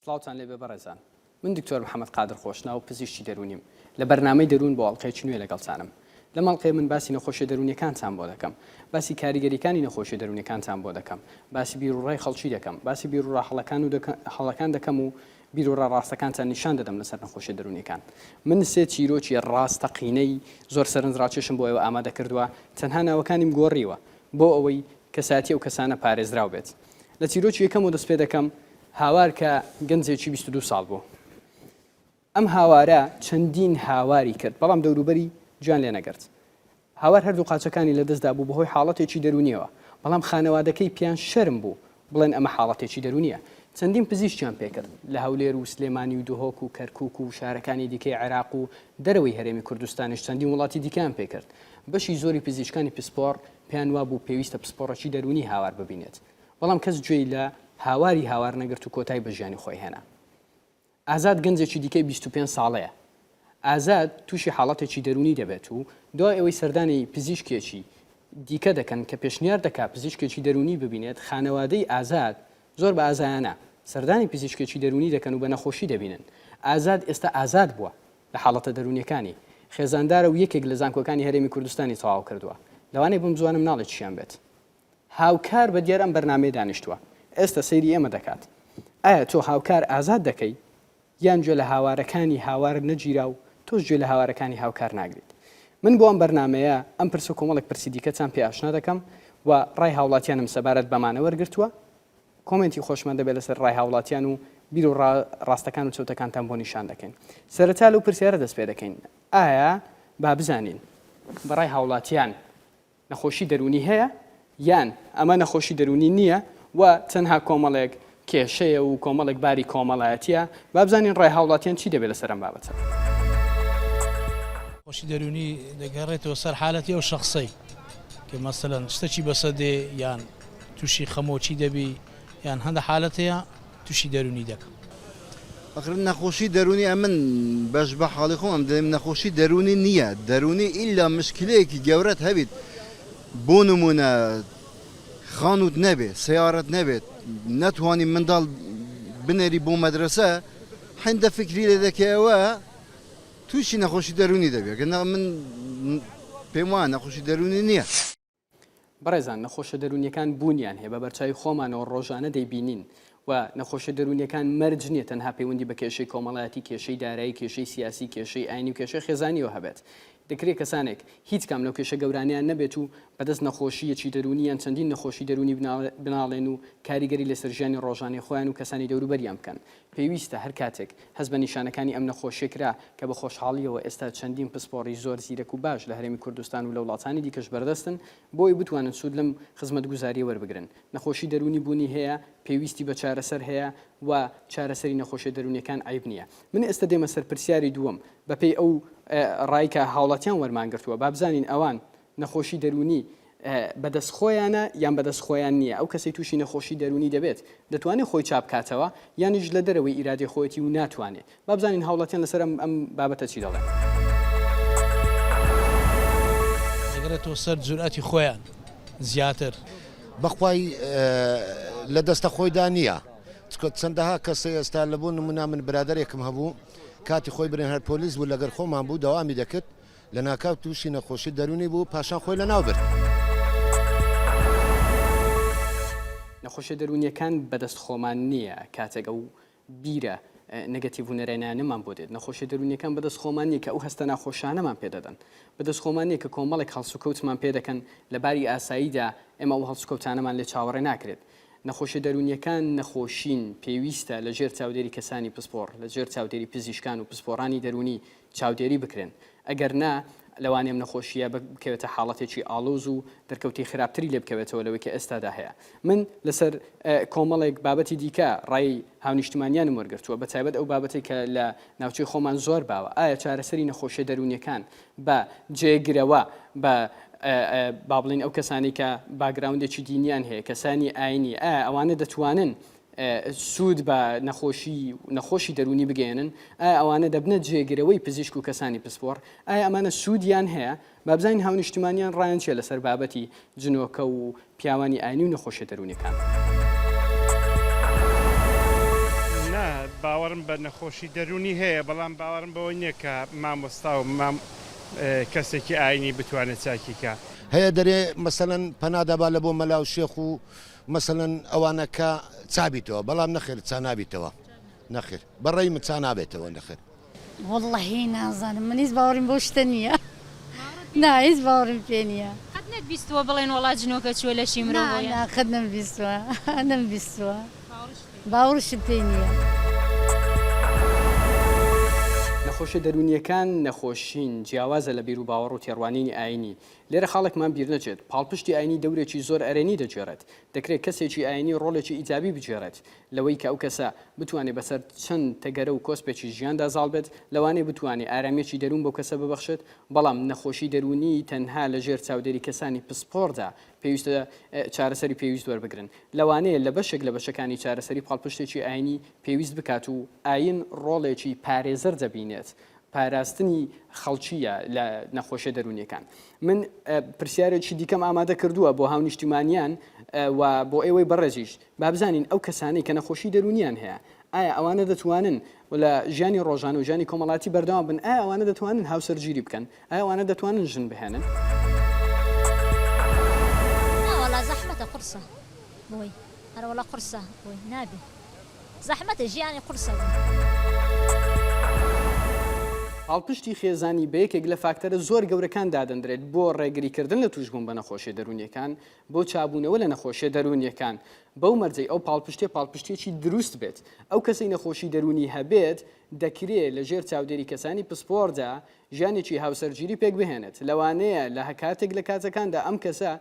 سڵاوتان لێبێ بەڕێزان. من دکتۆر محەممەد قادر خۆشناو پزیشکی دەرونیم لە بەرنامەی دەروون بۆ ئەڵلقەیەکی نوێ لەگەڵتانم. لە مەڵقەیە من باسی نەخۆشیە دەرونیەکانتان بۆ دەکەم، باسی کاریگەریەکانی نەخۆشیە دەرونیەکانتان بۆ دەکەم، باسی بیرروڕای خەڵکی دەکەم، باسی بیرروڕا هەڵەکان دەکەم و بیرروڕا ڕاستەکانتان نیشان دەدەم لەسەر نەخۆشیە دەرونیەکان. من سێ چیرۆکی ڕاستەقینەی زۆر سەرنجڕاکێشم بۆ ئێوە ئامادە کردووە، تەنها ناوەکانیم گۆڕیوە بۆ ئەوەی کەساتی ئەو کەسانە پارێزراو بێت. لە چیرۆکی یەکەم و دەست پێ دەکەم هاوار کە گەنجێکی 22 ساڵ بوو. ئەم هاوارە چەندین هاواری کرد، بەڵام دەوروبەری گویان لێ نەگرت. هاوار هەردوو قاچەکانی لەدەستدا بوو بەهۆی حاڵەتێکی دەرونیەوە، بەڵام خانەوادەکەی پیان شەرم بوو بڵێن ئەمە حاڵەتێکی دەرونیە. چەندین پزیشکیان پێکرد لە هەولێر و سلێمانی و دهۆک و کەرکووک و شارەکانی دیکەی عێراق و دەرەوەی هەرێمی کوردستانیش چەندین وڵاتی دیکەیان پێکرد. بەشی زۆری پزیشکانی پسپۆڕ پێیان وا بوو پێویستە پسپۆڕەکی دەرونی هاوار ببینێت، بەڵام کەس گوێی لە هاواری هاوار نەگرت و کۆتای بە ژیانی خۆی هێنا. ئازاد گەنجێکی دیکەی 25 ساڵەیە. ئازاد تووشی حاڵەتێکی دەرونی دەبێت و دوای ئەوەی سەردانی پزیشکێکی دیکە دەکەن کە پێشنیار دەکات پزیشکێکی دەرونی ببینێت، خانەوادەی ئازاد زۆر بە ئازایانە سەردانی پزیشکێکی دەرونی دەکەن و بە نەخۆشی دەبینن. ئازاد ئێستا ئازاد بووە لە حاڵەتە دەرونیەکانی، خێزاندارە و یەکێک لە زانکۆکانی هەرێمی کوردستانی تەواو کردووە. لەوانەیە بم زوانم ناڵێت چیان بێت. هاوکار بە دیار ئەم بەرنامەیە دانیشتووە، ئێستا سەیری ئێمە دەکات. ئایا تۆ هاوکار ئازاد دەکەی یان گوێ لە هاوارەکانی هاوار نەگیرا و تۆش گوێ لە هاوارەکانی هاوکار ناگریت؟ من بۆ ئەم بەرنامەیە ئەم پرسە کۆمەڵێک پرسی دیکەتان پێ ئاشنا دەکەم و ڕای هاوڵاتیانم سەبارەت بەمانە وەرگرتووە. کۆمنتی خۆشمان دەبێت لەسەر ڕای هاوڵاتیان و بیر و ڕاستەکان و چەوتەکانتان بۆ نیشان دەکەین. سەرەتا لەو پرسیارە دەست پێ دەکەین، ئایا با بزانین بەڕای هاوڵاتیان نەخۆشی دەرونی هەیە یان ئەمە نەخۆشی دەرونی نییە و تەنها کۆمەڵێک کێشەیە و کۆمەڵێک باری کۆمەڵایەتیە؟ با بزانین ڕای هاوڵاتیان چی دەبێت لەسەر ئەم بابەتە. نەخۆشی دەرونی دەگەڕێتەوە سەر حالەتی ئەو شەخصەی کە مەسەلەن شتێکی بەسەدێ یان تووشی خەمۆکی دەبی یان هەندە حالەتەیە تووشی دەرونی دەکەم. ئەخر نەخۆشی دەرونی ئەمن بەش بە حاڵی خۆم دەڵێم نەخۆشی دەرونی نییە، دەرونی ئیلا مشکلەیەکی گەورەت هەبیت، بۆ نمونە خانوت نەبێت، سیارەت نەبێت، نەتوانی منداڵ بنێری بۆ مەدرسە، هەندە فکری لێ دەکەوە تووشی نەخۆشی دەرونی دەبێت. من پێم وایە نەخۆشی دەرونی نییە. بەڕێزان، نەخۆشە دەرونیەکان بوونیان هەیە، بە بەرچاوی خۆمانەوە ڕۆژانە دەیبینین و نەخۆشە دەرونیەکان مەرج نییە تەنها پەیوەندی بە کێشەی کۆمەڵایەتی، کێشەی دارایی، کێشەی سیاسی، کێشەی ئاینی و کێشەی خێزانیەوە هەبێت. دەکرێت کەسانێک هیچ کام لەو کێشە گەورانیان نەبێت و بەدەست نەخۆشیەکی دەرونیان چەندین نەخۆشی دەرونی بناڵێن و کاریگەری لەسەر ژیانی ڕۆژانەی خۆیان و کەسانی دەوروبەریان بکەن. پێویستە هەر کاتێک هەست بە نیشانەکانی ئەم نەخۆشیە کرا کە بە خۆشحاڵیەوە ئێستا چەندین پسپۆڕی زۆر زیرەک و باش لە هەرێمی کوردستان و لە وڵاتانی دیکەش بەردەستن بۆی بتوانن سوود لەم خزمەتگوزاریە وەربگرن. نەخۆشی دەرونی بوونی هەیە، پێویستی بە چارەسەر هەیە و چارەسەری نەخۆشی دەرونیەکان عیب نییە. من ئێستا دێمە سەر پرسیاری دووەم بەپێی ئەو ڕایکە هاوڵاتیان وەرمانگرتووە، با بزانین ئەوان نەخۆشی دەرونی بەدەست خۆیانە یان بەدەست خۆیان نییە. ئەو کەسی تووشی نەخۆشی دەرونی دەبێت دەتوانێت خۆی چاپکاتەوە یانیش لە دەرەوەی ئیرادی خۆیەتی و ناتوانێت. با بزانین هاوڵاتیان لەسەر ئەم بابەتە چی دەڵێن. دەگەڕێتەوە سەر جورئەتی خۆیان زیاتر بەخوای لە دەستە خۆیدا نییە. چەندەها کەسە ئێستا لە بۆ نمونا من برادەرێکم هەبوو کاتی خۆی برێن هەر پۆلیس بوو لەگەر خۆمان بوو دەوامی دەکرد لە ناکاو تووشی نەخۆشی دەرونی بوو پاشان خۆی لە ناو برد. نەخۆشیە دەرونیەکان بەدەست خۆمان نییە، کاتێک ئەو بیرە نەگەتیڤ و نەرێنانەمان بۆ دێت. نەخۆشیە دەرونیەکان بەدەست خۆمان نییە کە ئەو هەستە ناخۆشانەمان پێدەدەن، بەدەست خۆمان نییە کە کۆمەڵێک هەڵسوکەوتمان پێ دەکەن لەباری ئاساییدا ئێمە ئەو هەڵسوکەوتانەمان لێ چاوەڕێ ناکرێت. نەخۆشیە دەرونیەکان نەخۆشین پێویستە لە ژێر چاودێری کەسانی پسپۆڕ، لە ژێر چاودێری پزیشکان و پسپۆڕانی دەرونی چاودێری بکرێن. ئەگەر نا لەوانێم نەخۆشیە بکەوێتە حاڵەتێکی ئالۆز و دەرکەوتی خراپتری لێ بکەوێتەوە لەوەی کە ئێستادا هەیە. من لەسەر کۆمەڵێک بابەتی دیکە ڕای هاونیشتمانیانم وەرگرتووە، بەتایبەت ئەو بابەتی کە لە ناوچەی خۆمان زۆر باوە. ئایا چارەسەری نەخۆشیە دەرونیەکان بە جێگرەوە بە با بڵین ئەو کەسانی کە باگراوندێکی دینیان هەیە، کەسانی ئاینی، ئەوانە دەتوانن سوود بە نەخۆشی دەرونی بگەێنن؟ ئەوانە دەبنە جێگرەوەی پزیشک و کەسانی پسپۆڕ؟ ئایا ئەمانە سوودیان هەیە؟ با بزانین هاونیشتمانیان ڕایان چیە لەسەر بابەتی جنۆکە و پیاوانی ئاینی و نەخۆشیە دەرونیەکان؟ باوەڕم بە نەخۆشی دەرونی هەیە بەڵام باوەڕم بەوەی نییە کە مامۆستا و کەسێکی ئاینی بتوانێت چاکیکە هەیە دەرێ مەسەەن پەنادەبا لە بۆ مەلاو شێخ و مەسەەن ئەوانەکە چابیتەوە بەڵام نەخێر چا نابیتەوە نەخێر بەڕێی مچا نابێتەوە نەخێر والله نازانم من هیچ باوەڕیم بۆ شتە نییە نا هیچ باوەڕیم پێ نییە قەت نەتبیستوە بڵێن وڵات جنۆکە چوە لەشی مرۆڤۆیە قەت نەمبیستوە نەمبیستوە باوەڕشت پێ نییە. نەخۆشی دەرونیەکان نەخۆشین جیاوازە لە بیر و باوەڕ و تێڕوانینی ئاینی لێرە خاڵێکمان بیر نەچێت پاڵپشتی ئاینی دەورێکی زۆر ئەرێنی دەجێڕێت دەکرێت کەسێکی ئاینی ڕۆڵێکی ئیجابی بجێڕێت لەوەی کە ئەو کەسە بتوانێت بەسەر چەند تەگەرە و کۆسپێکی ژیاندا زاڵ بێت لەوانەیە بتوانێت ئارامێکی دەروون بۆ کەسە ببەخشێت بەڵام نەخۆشی دەرونی تەنها لە ژێر چاودێری کەسانی پسپۆردا پێویستە چارەسەری پێویست وەربگرن لەوانەیە لە بەشێک لە بەشەکانی چارەسەری پاڵپشتێکی ئاینی پێویست بکات و ئاین ڕۆڵێکی پارێزەر دەبینێت پاراستنی خەڵکیە لە نەخۆشە دەرونیەکان من پرسیارێکی دیکەم ئامادە کردووە بۆ هاو نیشتیمانیان و بۆ ئێوەی بەڕێزیش با بزانین ئەو کەسانەی کە نەخۆشی دەرونیان هەیە ئایا ئەوانە دەتوانن لە ژیانی ڕۆژانە و ژیانی کۆمەڵاتی بەردەوام بن ئایا ئەوانە دەتوانن هاوسەرگیری بکەن ئایا ئەوانە دەتوانن ژن بهێنن وڵا زەحمەتە قورسە بۆی هەرەوەڵا قورسە بۆی نابێ زەحمەتە ژیانی قورسە پاڵپشتی خێزانی بە یەکێک لە فاکتەرە زۆر گەورەکان دادەندرێت بۆ ڕێگریکردن لە توشبوون بە نەخۆشیە دەرونیەکان بۆ چابوونەوە لە نەخۆشیە دەرونیەکان بەو مەرجەی ئەو پاڵپشتێکی دروست بێت ئەو کەسەی نەخۆشی دەرونی هەبێت دەکرێت لە ژێر چاودێری کەسانی پسپۆردا ژیانێکی هاوسەرگیری پێک بهێنێت لەوانەیە لە هەکاتێک لە کاتەکاندا ئەم کەسە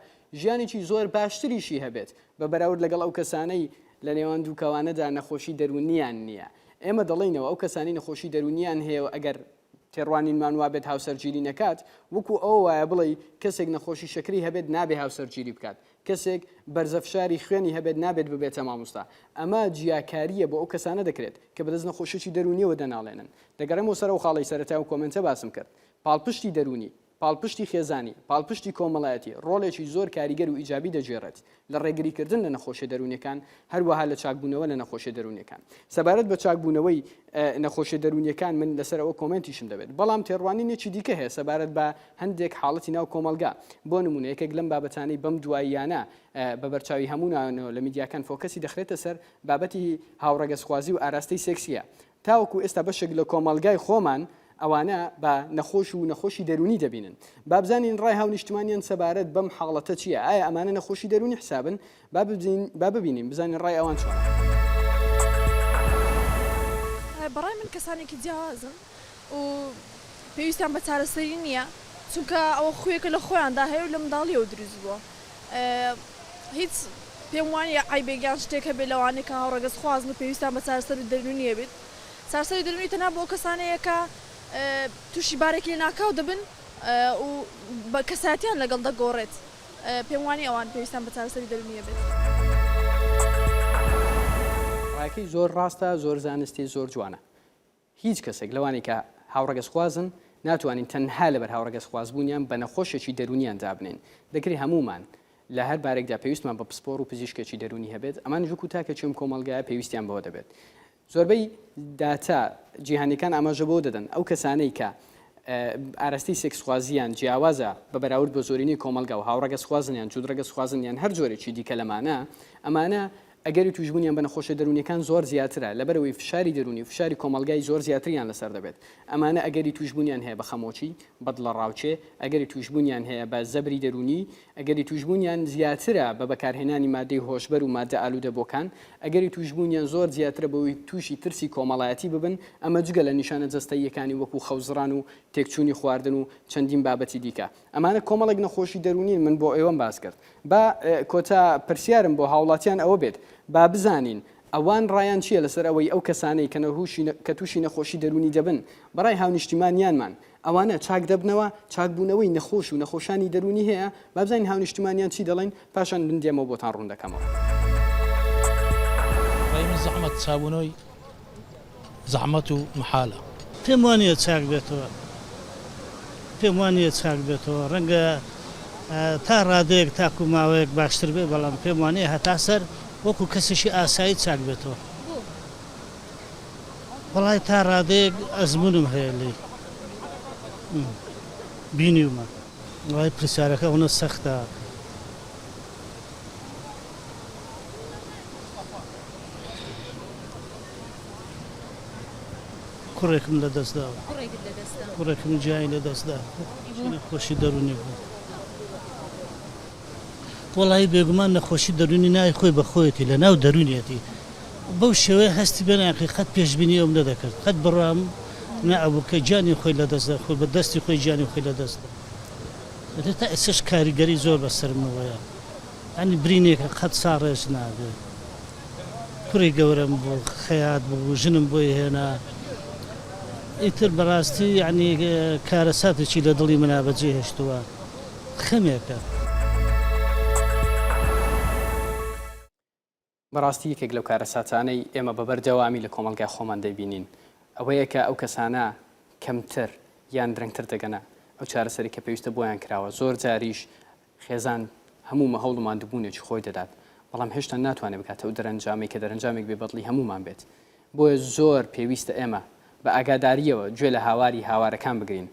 ژیانێکی زۆر باشتریشی هەبێت بە بەراورد لەگەڵ ئەو کەسانەی لە نێوان دووکەوانەدا نەخۆشی دەرونیان نییە ئێمە دەڵێنەوە ئەو کەسانی نەخۆشی دەرونیان هەیە و ئەگەر تێڕوانینمان وابێت هاوسەرگیری نەکات وەکو ئەو وایە بڵێ کەسێک نەخۆشی شەکری هەبێت نابێ هاوسەرگیری بکات کەسێک بەرزەفشاری خوێنی هەبێت نابێت ببێتە مامۆستا ئەمە جیاکاریە بۆ ئەو کەسانە دەکرێت کە بەدەست نەخۆشیی دەرونیەوە دەناڵێنن دەگەڕێمەوە سەر و خاڵی سەرەتا و کۆمنتە باسم کرد پاڵپشتی دەرونی پاڵپشتی خێزانی پاڵپشتی کۆمەڵایەتی ڕۆڵێکی زۆر کاریگەر و ئیجابی دەجێڕێت لە ڕێگریکردن لە نەخۆشیە دەرونیەکان هەروەها لە چاکبوونەوە لە نەخۆشیە دەرونیەکان سەبارەت بە چاکبوونەوەی نەخۆشیە دەرونیەکان من لەسەرەوە کۆمنتیشم دەبێت بەڵام تێڕوانینێکی دیکە هەیە سەبارەت بە هەندێک حاڵەتی ناو کۆمەلگا بۆ نمونە یەکێک لەم بابەتانەی بەم دواییانە بە بەرچاوی هەموو لە میدیاکان فۆکەسی دەخرێتە سەر بابەتی هاوڕەگەسخوازی و ئاراستەی سێکسیە تاوەکو ئێستا بەشێک لە کۆمەلگای خۆمان ئەوانە بە نەخۆشی دەرونی دەبینن بابزانین ڕای هاو نیشتمانیان سەبارەت بەم حاڵەتە چییە ئایا ئەمانە نەخۆشی دەرونی حسابن با ببینیم بزانین ڕای ئەوان چۆن بەڕای من کەسانێکی جیاوازن و پێویستیان بە چارەسەری نییە چونکە ئەوە خوێکە لە خۆیاندا هەیە و لە منداڵیەوە دروست بووە هیچ پێم وانە عیبێکیان شتێکە بێ لەوانەیە کە هاوڕەگەز خوازن و پێویستیان بە چارەسەری دەرونیە بێت چارەسەری دەرونی تەنها بۆ کەسانەیە کە تووشی بارێکی ناکاو دەبن و بە کەساتیان لەگەڵ دەگۆڕێت پێم وانی ئەوان پێویستیان بە چارەسەری دەرونیە بێت ڕاکەی زۆر ڕاستە زۆر زانستی زۆر جوانە هیچ کەسێک لەوانی کە هاوڕەگەسخوازن ناتوانین تەنها لەبەر هاوڕەگەسخوازبوونیان بە نەخۆشێکی دەرونیان دابنین دەکری هەمومان لە هەر بارێکدا پێویستمان بە پسپۆر و پزیشکێکی دەرونی هەبێت ئەمان ژوک و تاکە چێم کۆمەلگایە پێویستیان بەوە دەبێت زۆربەی داتا جیهانیەکان ئاماژە بۆ دەدەن ئەو کەسانەی کە ئاراستی سێکسخوازیان جیاوازە بە بەراورد بە زۆرینەی کۆمەلگا و هاوڕەگەسخوازنیان جودڕەگەسخوازنیان هەر جۆرێکی دیکە لەمانە ئەمانە ئەگەری توشبوونیان بە نەخۆشە دەرونیەکان زۆر زیاترە لەبەرەوەی فشاری دەرونی فشاری کۆمەلگای زۆر زیاتریان لەسەر دەبێت ئەمانە ئەگەری توشبوونیان هەیە بە خەمۆچی بەدڵە ڕاوچێ ئەگەری توشبوونیان هەیە بە زەبری دەرونی ئەگەری توشبوونیان زیاترە بە بەکارهێنانی مادەی هۆشبەر و مادە ئالوودە بۆکان ئەگەری توشبوونیان زۆر زیاترە بەوەی تووشی ترسی کۆمەڵایەتی ببن ئەمە جگە لە نیشانە جەستەییەکانی وەکو خەوزڕان و تێکچوونی خواردن و چەندین بابەتی دیکە ئەمانە کۆمەڵێک نەخۆشی دەرونی من بۆ ئێوەم باس کرد با کۆتا پرسیارم بۆ هاوڵاتیان ئەوە بێت با بزانین ئەوان ڕایان چییە لەسەر ئەوەی ئەو کەسانەی کە تووشی نەخۆشی دەرونی دەبن بەڕای هاونیشتیمانیانمان ئەوانە چاک دەبنەوە چاکبوونەوەی نەخۆش و نەخۆشانی دەرونی هەیە با بزانین هاونیشتیمانیان چی دەڵێن پاشان بندێمەوە بۆتان ڕوون دەکەمەوە زەحمەت چابوونەوەی زەحمەت و محالە پێم وانە چاک بێتەوە پێم وانە چاک بێتەوە ڕەنگە تا ڕادەیەک تاکو ماوەیەک باشتر بێ بەڵام پێم وانەیە هەتا سەر وەکو کەسێکی ئاسایی چاک بێتەوە وڵی تا ڕادەیەک ئەزمونم هەیە لێ بینیومە وڵی پرسیارەکە ئەوە سەختە کوڕێکم لە دەستداوە کوڕێکم جیای لە دەستدا نەخۆشی دەرونی بوو وڵی بێگومان نەخۆشی دەرونی نای خۆی بە خۆیەتی لە ناو دەرونیەتی بەو شێوەیە هەستی بەناقی خەت پێشبینی ئەوم نەدەکرد خەت بڕام نەبوو کە جانی خۆی لە دەستدا خۆی بە دەستی خۆی جانی خۆی لە دەستدا تا ئێسش کاریگەری زۆر بەسەرمەوەیە ئەنی برینێکە خەت ساڕێژ نابێت کوڕی گەورم بوو خەیات بوو ژنم بۆی هێنا ئیتر بەڕاستی یعنی کارەساتێکی لە دڵی منە بەجێ هێشتووە خەمێکە بەڕاستی یەکێک لەو کارەساتانەی ئێمە بەبەردەوامی لە کۆمەلگای خۆمان دەبینین ئەوەیە کە ئەو کەسانە کەمتر یان درەنگتر دەگەنە ئەو چارەسەری کە پێویستە بۆیان کراوە زۆر جاریش خێزان هەموو مەهەوڵمان دبوونێکی خۆی دەدات بەڵام هێشتا ناتوانێت بکاتە ئەو دەرەنجامی کە دەرەنجامێک بێبەدڵی هەمومان بێت بۆیە زۆر پێویستە ئێمە بە ئاگاداریەوە گوێ لە هاواری هاوارەکان بگرین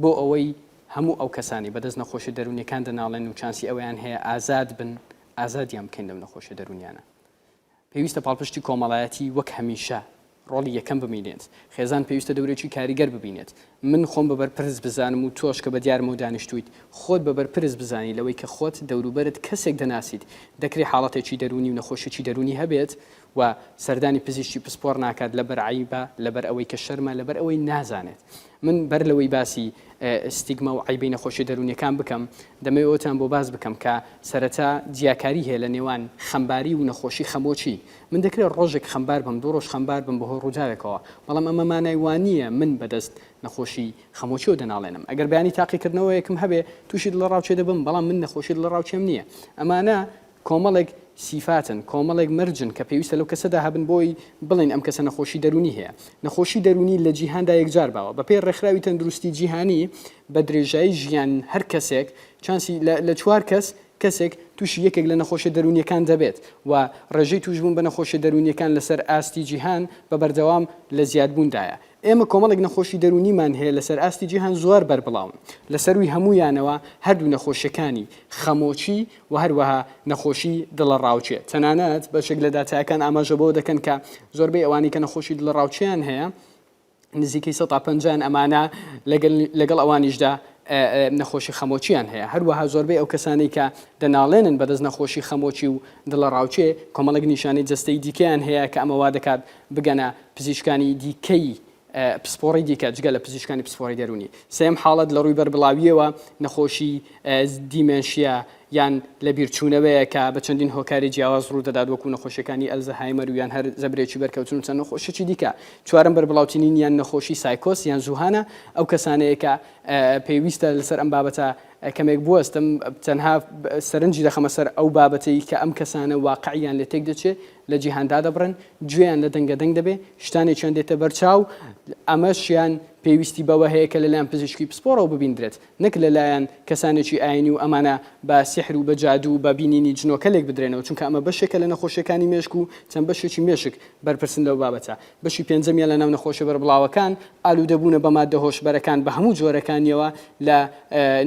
بۆ ئەوەی هەموو ئەو کەسانی بەدەست نەخۆشی دەرونیەکان دەناڵێن و چانسی ئەویان هەیە ئازاد بن ئازادیان بکەین لەم نەخۆشی دەرونیانە پێویستە پاڵپشتی کۆمەڵایەتی وەک هەمیشە ڕۆڵی یەکەم ببینێت خێزان پێویستە دەورێکی کاریگەر ببینێت من خۆم بەبەر پرس بزانم و تۆش کە بە دیارمە و دانیشتویت خۆت بەبەر پرس بزانی لەوەی کە خۆت دەوروبەرت کەسێک دەناسیت دەکرێت حاڵەتێکی دەرونی و نەخۆشیی دەرونی هەبێت و سەردانی پزیشکی پسپۆر ناکات لەبەر عیبە لەبەر ئەوەی کە شەرمە لەبەر ئەوەی نازانێت من بەر لەوەی باسی ستیگما و عیبەی نەخۆشی دەرونیەکان بکەم دەمەوێت ئەوتان بۆ باز بکەم کە سەرەتا جیاکاری هەیە لە نێوان خەمباری و نەخۆشی خەمۆچی من دەکرێت ڕۆژێک خەمبار بم دوو ڕۆژ خەمبار بم بەهۆی ڕووداوێکەوە بەڵام ئەمە مانایوانیە من بەدەست نەخۆشی خەمۆچی و دەناڵێنم ئەگەر بەیانی تاقیکردنەوە یەکم هەبێ تووشی لە ڕاوچێ دەبم بەڵام من نەخۆشی لە ڕاوچێم نییە ئەمانە کۆمەڵێک سیفاتن کۆمەڵێک مرجن کە پێویستە لەو کەسەدا هەبن بۆی بڵین ئەم کەسە نەخۆشی دەرونی هەیە نەخۆشی دەرونی لە جیهاندا یەکجار باوە بە پێی ڕێکخراوی تەندروستی جیهانی بە درێژایی ژیان هەر کەسێک چانسی لە چوار کەسێک تووشی یەکێک لە نەخۆشی دەرونیەکان دەبێت و ڕێژەی توشبوون بە نەخۆشی دەرونیەکان لەسەر ئاستی جیهان بە بەردەوام لە زیادبووندایە ئێمە کۆمەڵێک نەخۆشی دەرونیمان هەیە لەسەر ئاستی جیهان زۆر بەربڵاون لەسەروی هەمویانەوە هەردوو نەخۆشیەکانی خەمۆچی و هەروەها نەخۆشی دڵە ڕاوچێت تەنانەت بەشێک لە داتایەکان ئاماژە بۆ دەکەن کە زۆربەی ئەوانی کە نەخۆشی دڵە ڕاوچیان هەیە نزیکەی 150 ئەمانە لەگەڵ ئەوانیشدا نەخۆشی خەمۆچیان هەیە هەروەها زۆربەی ئەو کەسانی کە دەناڵێنن بەدەست نەخۆشی خەمۆچی و دڵە ڕاوچێ کۆمەڵێک نیشانەی جەستەی دیکەیان هەیە کە ئەمە وا دەکات بگەنە پزیشکانی دیکەی پسپۆڕی دیکە جگە لە پزیشکانی پسپۆری دەرونی سێم حاڵەت لە ڕووی بەربڵاویەوە نەخۆشی دیمەنشیا یان لە بیرچوونەوەیە کە بە چەندین هۆکاری جیاواز ڕوو دەدات وەکو نەخۆشیەکانی ئەلزەهایمەر و یان هەر زەبرێکی بەرکەوتن چەند نەخۆشیی دیکە چوارم بەربڵاوتنین یان نەخۆشی سایکۆس یان زوهانە ئەو کەسانەیە کە پێویستە لەسەر ئەم بابەتە کەمێک بوەستم تەنها سەرنجی دەخەمە سەر ئەو بابەتەی کە ئەم کەسانە واقعیان لە تێک دەچێت لە جیهاندا دەبڕن گوێیان لە دەنگەدەنگ دەبێ شتانی چەند دێتە بەرچاو ئەمەشیان پێویستی بەوە هەیە کە لەلایەن پزیشکی پسپۆرەوە ببیندرێت نەک لەلایەن کەسانێکی ئاینی و ئەمانە بە سیحر و بە جادو و بە بینینی جنۆکەلێک بدرێنەوە چونکە ئەمە بەشێکە لە نەخۆشیەکانی مێشک و چەند بەشێکی مێشک بەرپرسن لەو بابەتە بەشی پێنجەمیان لە ناو نەخۆشی بەربڵاوەکان ئالوودەبوونە بە مادە هۆشبەرەکان بە هەموو جۆرەکانیەوە لە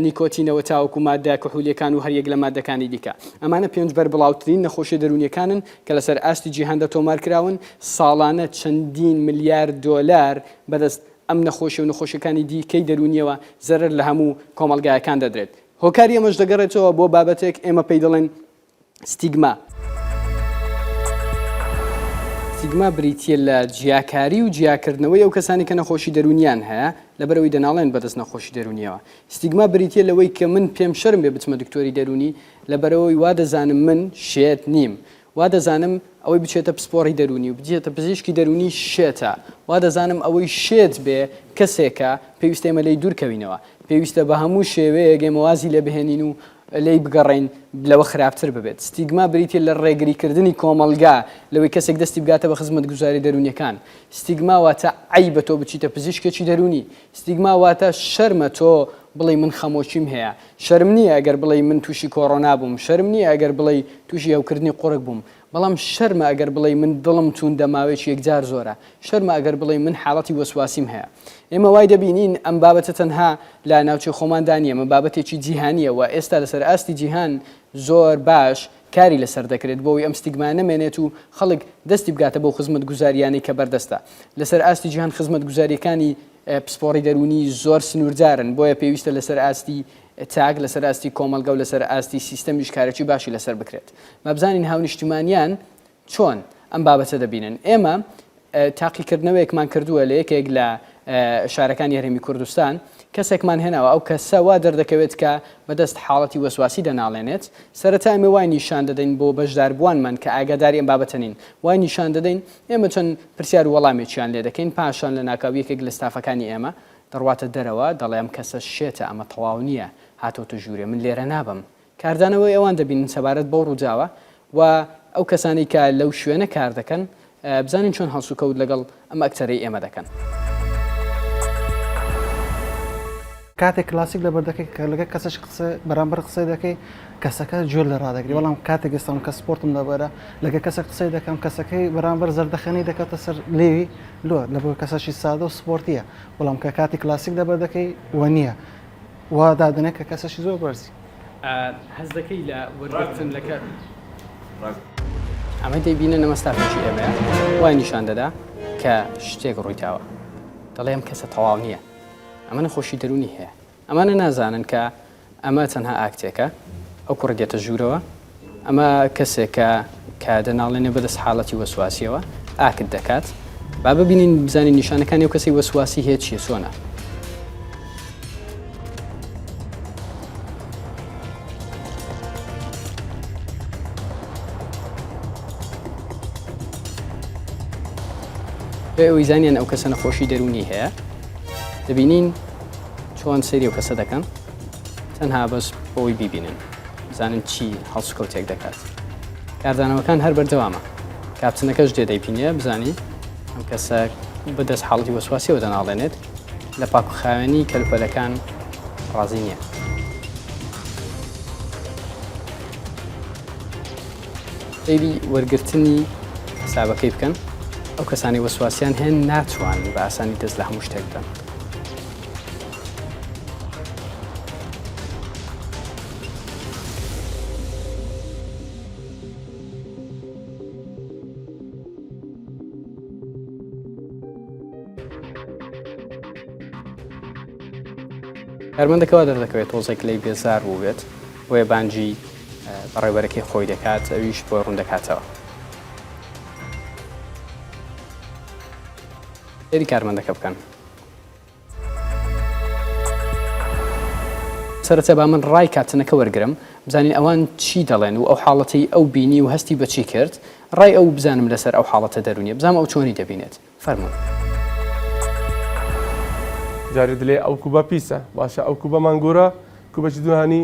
نیکۆتینەوە تاوەکو مادە کحولیەکان و هەریەک لە مادەکانی دیکە ئەمانە پێنج بەربڵاوترین نەخۆشی دەرونیەکانن کە لەسەر ئاستی جیهاندا تۆمارکراون ساڵانە چەندین ملیارد دۆلار بەدەست ئەم نەخۆشی و نەخۆشیەکانی دیکەی دەرونیەوە زەرر لە هەموو کۆمەلگایەکان دەدرێت هۆکاری ئەمەش دەگەڕێتەوە بۆ بابەتێک ئێمە پێی دەڵێن ستیگما ستیگما بریتیە لە جیاکاری و جیاکردنەوەی ئەو کەسانی کە نەخۆشی دەرونیان هەیە لەبەرەوەی دەناڵێن بەدەست نەخۆشی دەرونیەوە ستیگما بریتیە لەوەی کە من پێم شەرم بێ بچمە دکتۆری دەرونی لەبەرەوەی وا دەزانم من شێت نیم وا دەزانم ئەوەی بچێتە پسپۆڕی دەرونی و بچێتە پزیشکی دەرونی شێتە وا دەزانم ئەوەی شێت بێ کەسێکە پێویستە ئێمە لەی دوورکەوینەوە پێویستە بە هەموو شێوەیە گێمەوازی لێ بهێنین و لی بگەڕین لەوە خراپتر ببێت ستیگما بریتە لە ڕێگریکردنی کۆمەلگا لەوەی کەسێک دەستی بگاتە بە خزمەت گوزاری دەرونیەکان ستیگما واتە عیبە تۆ بچیتە پزیشکێکی دەرونی ستیگما واتە شەرمە تۆ بڵێ من خەمۆچیم هەیە شەرم نییە ئەگەر بڵێ من تووشی کۆڕۆنا بووم شەرم نییە ئەگەر بڵێ تووشی هەوکردنی قوڕک بووم بەڵام شەرمە ئەگەر بڵێ من دڵم چوون دەماوێکی یەکجار زۆرە شەرمە ئەگەر بڵێ من حاڵەتی وەسواسیم هەیە ئێمە وای دەبینین ئەم بابەتە تەنها لا ناوچەی خۆماندانیە مە بابەتێکی جیهانیە و ئێستا لەسەر ئاستی جیهان زۆر باش کاری لەسەر دەکرێت بۆی ئەم ستیگما نەمێنێت و خەڵک دەستی بگاتە بۆ خزمەت گوزاریانی کە بەردەستە لەسەر ئاستی جیهان خزمەت گوزاریەکانی پسپۆڕی دەرونی زۆر سنوورجارن بۆیە پێویستە لەسەر ئاستی تاگ لەسەر ئاستی کۆمەلگە و لەسەر ئاستی سیستەمیش کارێکی باشی لەسەر بکرێت مەبزانین هاونیشتیمانیان چۆن ئەم بابەتە دەبینن ئێمە تاقیکردنەوەیەکمان کردووە لە یەکێک لە شارەکانی هەرێمی کوردستان کەسێکمان هێناوە ئەو کەسە وا دەردەکەوێت کە بەدەست حاڵەتی وەسواسی دەناڵێنێت سەرەتا ئێمە وای نیشان دەدەین بۆ بەشداربووانمان کە ئاگاداری ئەم بابەتە نین وای نیشان دەدەین ئێمە چەند پرسیار و وەڵامێکیان لێ دەکەین پاشان لە ناکاو یەکێک لە ستافەکانی ئێمە دەڕواتە دەرەوە دەڵێ ئەم کەسە شێتە ئەمە تەواو نییە هاتۆتە ژوورێ من لێرە نابم کاردانەوەی ئەوان دەبینن سەبارەت بەو ڕووداوە و ئەو کەسانی کە لەو شوێنە کار دەکەن بزانین چۆن هەڵسوکەوت لەگەڵ ئەم ئەکتەرەی ئێمە دەکەن کاتێک کلاسیک لەبەر دەکەی کە لەگە کەسەش قسە بەرامبەر قسەی دەکەی کەسەکە جۆر لە ڕادەگری بەڵام کاتێک ئێستام کە سپۆرتم دەبەرە لەگە کەسە قسەی دەکەم کەسەکەی بەرامبەر زەردەخەنەی دەکاتە سەر لێوی لۆ لە بۆ کەسەشی سادە و سپۆرتیە بەڵام کە کاتی کلاسیک لەبەر دەکەی وە نییە وا دادنێت کە کەسەشی زۆر بەرزی هەز دەکەی لە وەرگرتن لەکە ئەمە دەیبینە نەمەستافێکی ئێمە وای نیشان دەدا کە شتێک ڕوویتاوە دەڵێ ئەم کەسە تەواو نییە ئەمە نەخۆشی دەرونی هەیە ئەمانە نازانن کە ئەمە تەنها ئاکتێکە ئەو کوڕ دێتە ژوورەوە ئەمە کەسێکە کە دەناڵێنێ بەدەست حاڵەتی وەسواسیەوە ئاکت دەکات با ببینین بزانین نیشانەکانی ئەو کەسی وەسواسی هەیە چیە چۆنە ئەوەی زانیان ئەو کەسە نەخۆشی دەرونی هەیە دەبینین چۆن سەیری ئەو کەسە دەکەن تەنها بەس بۆی بیبینن بزانن چی هەڵسوکەوتێک دەکات کاردانەوەکان هەر بەردەوامە کاپچنەکەش دێ دەیبینێ بزانی ئەم کەسە بەدەست حاڵەتی وەسواسیەوە دەناڵێنێت لە پاکوخاوێنی کەلوپەلەکان ڕازی نییە سەیری وەرگرتنی حسابەکەی بکەن ئەو کەسانی وەسواسیان هێن ناتوانن بە ئاسانی دەست لە هەموو شتێک بدەن کارمەندەکەوا دەردەکەوێت تۆزێک لی بێزار بوو بێت بۆیە بانجی بەڕێوەرەکەی خۆی دەکات ئەویش بۆ ڕوون دەکاتەوە سەیری کارمەندەکە بکەن سەرەتا با من ڕای کاتنەکە وەرگرم بزانین ئەوان چی دەڵێن و ئەو حاڵەتی ئەو بینی و هەستی بەچی کرد ڕای ئەو بزانم لەسەر ئەو حاڵەتە دەرونیە بزانم ئەو چۆنی دەبینێت فەرموون جارێ دلێ ئەو کوبە پیسە باشە ئەو کوبە مانگۆرە کوبەی دوهانی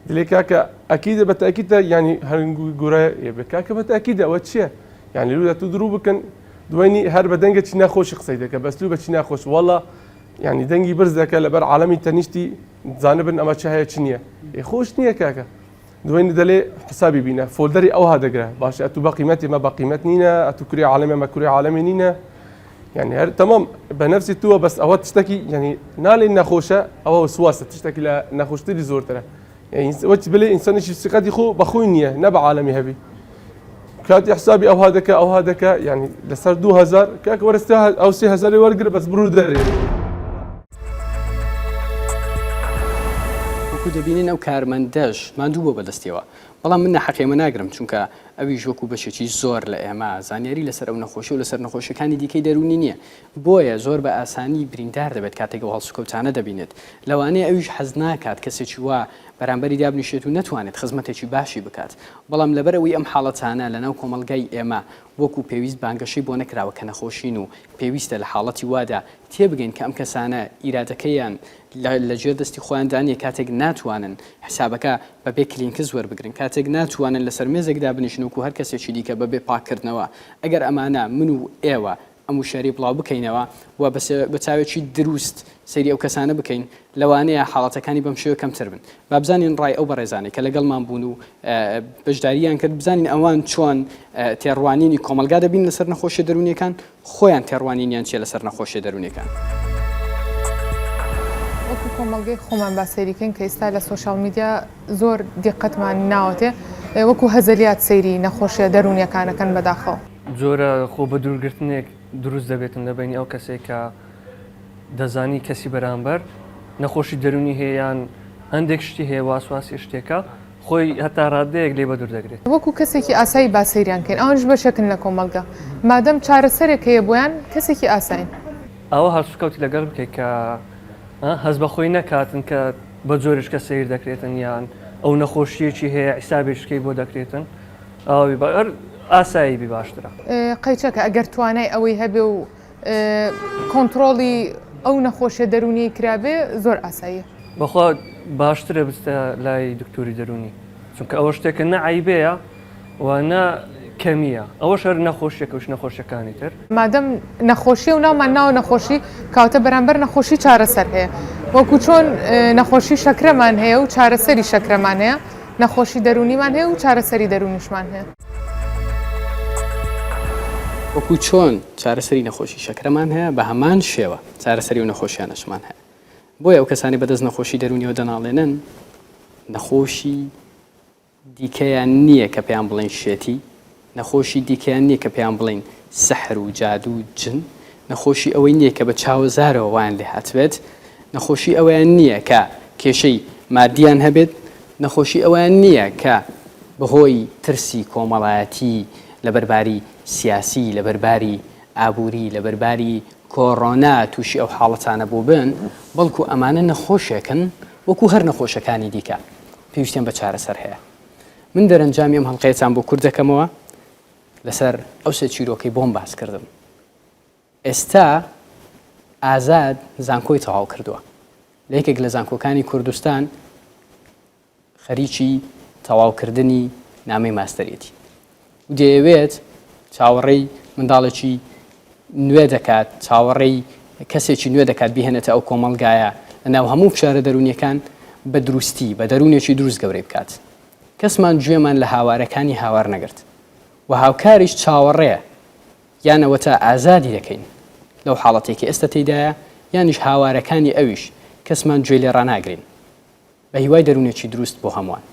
دلێ کاکە ئەکیدە بە تاکیدە ینی هەرنگ گۆرە بێ کاکە بە تاکیدە ئەوە چییە یانی لودا تو دروو بکەن دوێنی هەر بە دەنگە چی ناخۆشی قسەی دەکە بەستلو بە چی ناخۆش وەڵا ینی دەنگی برز دەکە لەبەر عالەمی تەنیشتی زانبن ئەمە چ هەیە چ نییە خۆش نییە کاکە دوێنی دەلێ حسابی بینە فۆلدەری ئەو هادەگرە باشە ئەتو بە قیمەتی مە بە قیمەت نینە ئەتو کوری عالەمە مە کوری عالەمی نینە يعني هر تمام بنفسي تو بس اوقات تشتكي يعني نالي نخوشه او وسواسه تشتكي لا نخوشتي دي زور ترى يعني وقت بلي انسان شي ثقتي خو بخوينيه نبع عالمي هبي كاتي حسابي او هذاك يعني لسر 2000 كاك ورستها او 3000 ورقر بس برو دري وەکو دەبینین ئەو کارمەندەش ماندوو بۆ بەدەستیەوە بەڵام من نەحەقێمە ناگرم چونکە ئەویش وەکو بەشێکی زۆر لە ئێمە زانیاری لەسەر ئەو نەخۆشی و لەسەر نەخۆشیەکانی دیکەی دەرونی نییە بۆیە زۆر بە ئاسانی بریندار دەبێت کاتێک ئەو هەڵسوکەوتانە دەبینێت لەوانەیە ئەویش حەز ناکات کەسێکی وا بەرامبەری دابنیشێت و نەتوانێت خزمەتێکی باشی بکات بەڵام لەبەرەوەی ئەم حاڵەتانە لەناو کۆمەلگای ئێمە وەکو پێویست بانگەشەی بۆ نەکراوە کە نەخۆشین و پێویستە لە حاڵەتی وادا تێبگەین کە ئەم کەسانە ئیرادەکەیان لە جێر دەستی خۆیاندانیە کاتێک ناتوانن حسابەکە بەبێ کلینکس وەربگرن کاتێک ناتوانن لەسەر مێزێکدا بنیشن وکو هەر کەسێکی دیکە بەبێ پاکردنەوە ئەگەر ئەمانە من و ئێوە ئەم وشەری بڵاو بکەینەوە و بە چاوێکی دروست سەیری ئەو کەسانە بکەین لەوانەیە حاڵەتەکانی بەم شێوە کەمتر بن با بزانین ڕای ئەو بەڕێزانەی کە لەگەڵمان بوون و بەشداریان کرد بزانین ئەوان چۆن تێڕوانینی کۆمەلگا دەبین لەسەر نەخۆشیە دەرونیەکان خۆیان تێڕوانینیان چیە لەسەر نەخۆشیە دەرونیەکان. وەکو کۆمەڵگەی خۆمان باسەریکەین کە ئێستا لە سۆشال میدیا زۆر دیقەتمان ناوەتێ وەکو هەزەلیات سەیری نەخۆشیە دەرونیەکانەکەن بەداخەوە جۆرە خۆ بە دوورگرتنێک دروست دەبێتن لەبینی ئەو کەسێک کە دەزانی کەسی بەرامبەر نەخۆشی دەرونی هەیەیان هەندێک شتی هەیە واسواسی شتێکە خۆی هەتا ڕادەیەک لێ بە دوور دەگرێت وەکو کەسێکی ئاسایی باسەیریان کەین ئەوانش بەشەکن لە کۆمەلگا مادەم چارەسەرێک هەیە بۆیان کەسێکی ئاساین ئەوە هەرسوکەوتی لەگەڵ بکەیت کە هەز بە خۆی نەکاتن کە بە جۆرش کە سیر دەکرێتن یان ئەو نەخۆشیەکی هەیە حیسابێشکەی بۆ دەکرێتن ئەوی بەر ئاسایی بی باشترە قەیچەکە ئەگەر توانای ئەوەی هەبێ و کۆنتترۆڵی ئەو نەخۆشیە دەرونی کرابێ زۆر ئاساییە بەخوا باشترە بستە لای دکتۆری دەرونی چونکە ئەوە شتێکە نەعیبەیە و نە کەمیە ئەوە شەر نەخۆشیەکە وش نەخۆشیەکانی تر مادەم نەخۆشی و ناومان ناوە نەخۆشی کاوتە بەرامبەر نەخۆشی چارەسەر هەیە وەکو چۆن نەخۆشی شەکرەمان هەیە و چارەسەری شەکرەمان هەیە نەخۆشی دەرونیمان هەیە و چارەسەری دەرونیشمان هەیە وەکو چۆن چارەسەری نەخۆشی شەکرەمان هەیە بە هەمان شێوە چارەسەری و نەخۆشیانەشمان هەیە بۆیە ئەو کەسانی بەدەست نەخۆشی دەرونیەوە دەناڵێنن نەخۆشی دیکەیان نییە کە پێیان بڵێن شێتی نەخۆشی دیکەیان نییە کە پێیان بڵێن سەحر و جادو و جن نەخۆشی ئەوەی نییە کە بە چاوەزارەوە وان لێ هاتبێت نەخۆشی ئەوەیان نییە کە کێشەی مادیان هەبێت نەخۆشی ئەوەیان نییە کە بەهۆی ترسی کۆمەڵایەتی لەبەرباری سیاسی لەبەرباری ئابووری لەبەرباری کۆڕۆنا تووشی ئەو حاڵەتانە بۆ بن بەڵکو ئەمانە نەخۆشێکن وەکو هەر نەخۆشەکانی دیکە پێویستیان بە چارەسەر هەیە من دەرەنجامی ئەم هەڵقەیەتان بۆ کورد دەکەمەوە لەسەر ئەو سێ چیرۆکەی بۆم باس کردم ئێستا ئازاد زانکۆی تەواو کردووە لە یەکێک لە زانکۆکانی کوردستان خەریکی تەواوکردنی نامەی ماستەرێتی و دەیەوێت چاوەڕێی منداڵێکی نوێ دەکات چاوەڕێی کەسێکی نوێ دەکات بهێنێتە ئەو کۆمەڵگایە لەناو هەموو فشارە دەرونیەکان بە دروستی بە دەرونێکی دروست گەورەی بکات کەسمان گوێمان لە هاوارەکانی هاوار نەگرت و هاوکاریش چاوەڕێە یانەوە تا ئازادی دەکەین لەو حاڵەتێکی ئێستا تێدایە یانیش هاوارەکانی ئەویش کەسمان گوێ لێ ڕاناگرین بە هیوای دەرونێکی دروست بۆ هەمووان